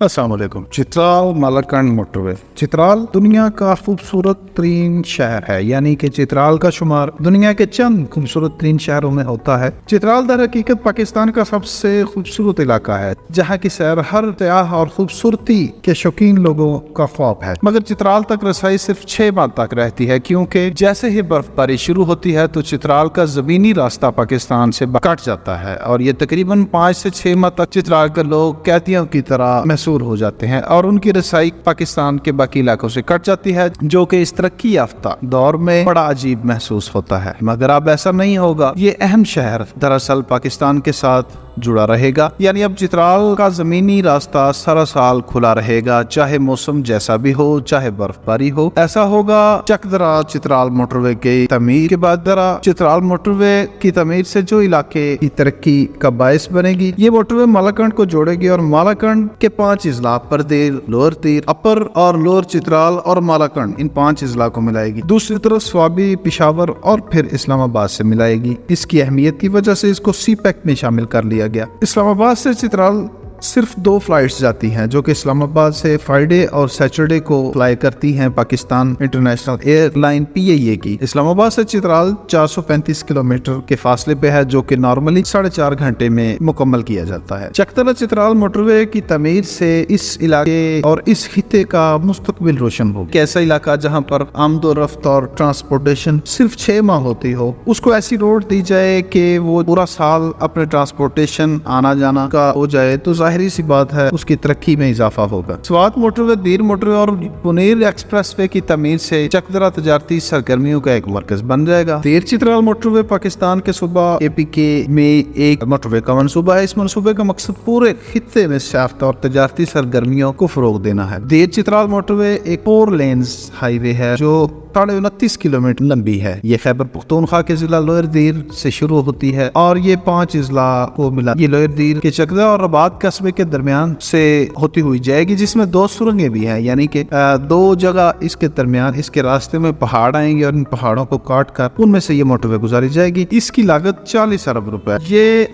अस्सलाम वालेकुम। चित्राल मालाकंड मोटरवे। चित्राल दुनिया का खूबसूरत तरीन शहर है, यानी कि चित्राल का शुमार दुनिया के चंद खूबसूरत तरीन शहरों में होता है। चित्राल दर हकीकत पाकिस्तान का सबसे खूबसूरत इलाका है, जहाँ की सैर हर सयाह और खूबसूरती के शौकीन लोगों का ख्वाब है। मगर चित्राल तक रसाई सिर्फ 6 माह तक रहती है, क्योंकि जैसे ही बर्फबारी शुरू होती है तो चित्राल का जमीनी रास्ता पाकिस्तान से कट जाता है और ये तकरीबन 5 से 6 माह तक चित्राल के लोग कैदियों की तरह महसूर हो जाते हैं और उनकी रसाई पाकिस्तान के बाकी इलाकों से कट जाती है, जो कि इस तरक्की याफ्ता दौर में बड़ा अजीब महसूस होता है। मगर अब ऐसा नहीं होगा। ये अहम शहर दरअसल पाकिस्तान के साथ जुड़ा रहेगा, यानी अब चित्राल का जमीनी रास्ता सारा साल खुला रहेगा, चाहे मौसम जैसा भी हो, चाहे बर्फबारी हो। ऐसा होगा चकदरा चित्राल मोटरवे की तमीर के बाद दरा चित्राल मोटरवे की तमीर से जो इलाके की तरक्की का बायस बनेगी। ये मोटरवे मालाकंड को जोड़ेगी और मालाकंड के 5 इजला अपर दीर, लोअर दीर, अपर और लोअर चित्राल और मालाकंड, इन 5 इजला को मिलाएगी। दूसरी तरफ स्वाबी, पिशावर और फिर इस्लामाबाद से मिलाएगी। इसकी अहमियत की वजह से इसको सी पैक में शामिल कर लिया गया। इस्लामाबाद से चित्राल सिर्फ 2 फ्लाइट्स जाती हैं, जो कि इस्लामाबाद से फ्राइडे और सैटरडे को फ्लाई करती हैं पाकिस्तान इंटरनेशनल एयरलाइन PIA की। इस्लामाबाद से चित्राल 435 किलोमीटर के फासले पे है, जो कि नॉर्मली 4.5 घंटे में मुकम्मल किया जाता है। चकदरा चित्राल मोटरवे की तमीर से इस इलाके और इस खिते का मुस्तकबिल रोशन हो। कैसा इलाका जहाँ पर आमदोरफ्त और ट्रांसपोर्टेशन सिर्फ 6 माह होती हो, उसको ऐसी रोड दी जाए कि वो पूरा साल अपने ट्रांसपोर्टेशन आना जाना का हो जाए, तो जाहिर सी बात है उसकी तरक्की में इजाफा होगा। स्वात मोटरवे, दीर मोटरवे और पुनेर एक्सप्रेसवे की तमीर से चकदरा तजारती सरगर्मियों का एक मरकज बन जाएगा। दीर चित्राल मोटरवे पाकिस्तान के सूबा APK में एक मोटरवे का मनसूबा है। इस मनसूबे का मकसद पूरे खित्ते में सयाफ्ता और तजारती सरगर्मियों को फरोग देना है। दीर चित्राल मोटरवे एक 4 लेन्स हाईवे है जो 29 किलोमीटर लंबी है। ये खैबर पख्तूनख्वा के जिला लोअर दीर से शुरू होती है और ये 5 इजला को मिला ये लोअर दीर के चकदा और रबात कस्बे के दरमियान से होती हुई जाएगी, जिसमें 2 सुरंगें भी हैं, यानी कि 2 जगह इसके दरमियान इसके रास्ते में पहाड़ आएंगे और इन पहाड़ों को काट कर उनमें से ये मोटरवे गुजारी जाएगी। इसकी लागत 40 अरब रुपए।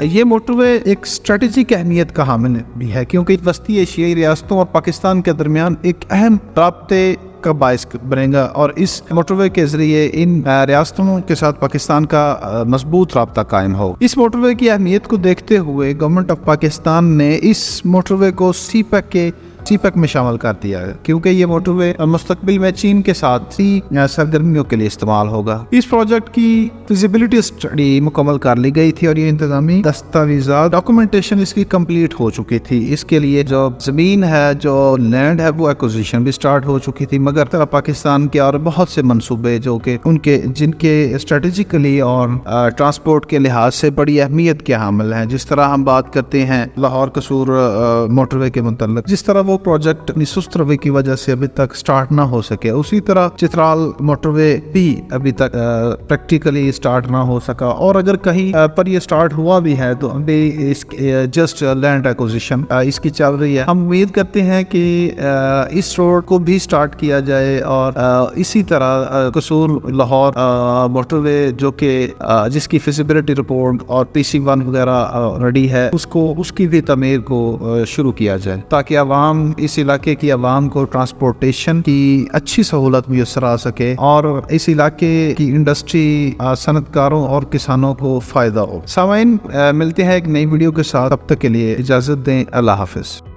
ये मोटरवे एक स्ट्रेटेजिक अहमियत का हामिल भी है, क्योंकि वस्ती एशियाई रियासतों और पाकिस्तान के दरमियान एक अहम राब्ते का बायस बनेगा और इस मोटरवे के जरिए इन रियासतों के साथ पाकिस्तान का मजबूत राब्ता कायम हो। इस मोटरवे की अहमियत को देखते हुए गवर्नमेंट ऑफ पाकिस्तान ने इस मोटरवे को सी पैक में शामिल कर दिया है, क्योंकि ये मोटरवे मुस्तकबिल में चीन के साथ सरगर्मियों के लिए इस्तेमाल होगा। इस प्रोजेक्ट की फिजिबिलिटी स्टडी मुकम्मल कर ली गई थी और ये इंतजामी दस्तावेजात डॉक्यूमेंटेशन इसकी कंप्लीट हो चुकी थी। इसके लिए जो जमीन है, जो लैंड है, वो एक्विजिशन भी स्टार्ट हो चुकी थी। मगर पाकिस्तान के और बहुत से मंसूबे जो कि जिनके स्ट्रेटेजिकली और ट्रांसपोर्ट के लिहाज से बड़ी अहमियत के हामिल हैं, जिस तरह हम बात करते हैं लाहौर कसूर मोटरवे के मुतल्लिक, जिस तरह वो प्रोजेक्ट अपनी सुस्त रवैये की वजह से अभी तक स्टार्ट ना हो सके, उसी तरह चित्राल मोटरवे भी अभी तक प्रैक्टिकली स्टार्ट ना हो सका। और अगर कहीं पर ये स्टार्ट हुआ भी है तो अभी जस्ट लैंड एक्विजिशन इसकी चल रही है। हम उम्मीद करते हैं कि इस रोड को भी स्टार्ट किया जाए और इसी तरह कसूर लाहौर मोटरवे जो कि जिसकी फिजिबिलिटी रिपोर्ट और PC1 वगैरह रेडी है, उसकी भी तमीर को शुरू किया जाए, ताकि आवाम इस इलाके की आवाम को ट्रांसपोर्टेशन की अच्छी सहूलत मुयस्सर आ सके और इस इलाके की इंडस्ट्री, सनतकारों और किसानों को फायदा हो। सामाइन, मिलते हैं एक नई वीडियो के साथ, तब तक के लिए इजाजत दें। अल्लाह हाफिज।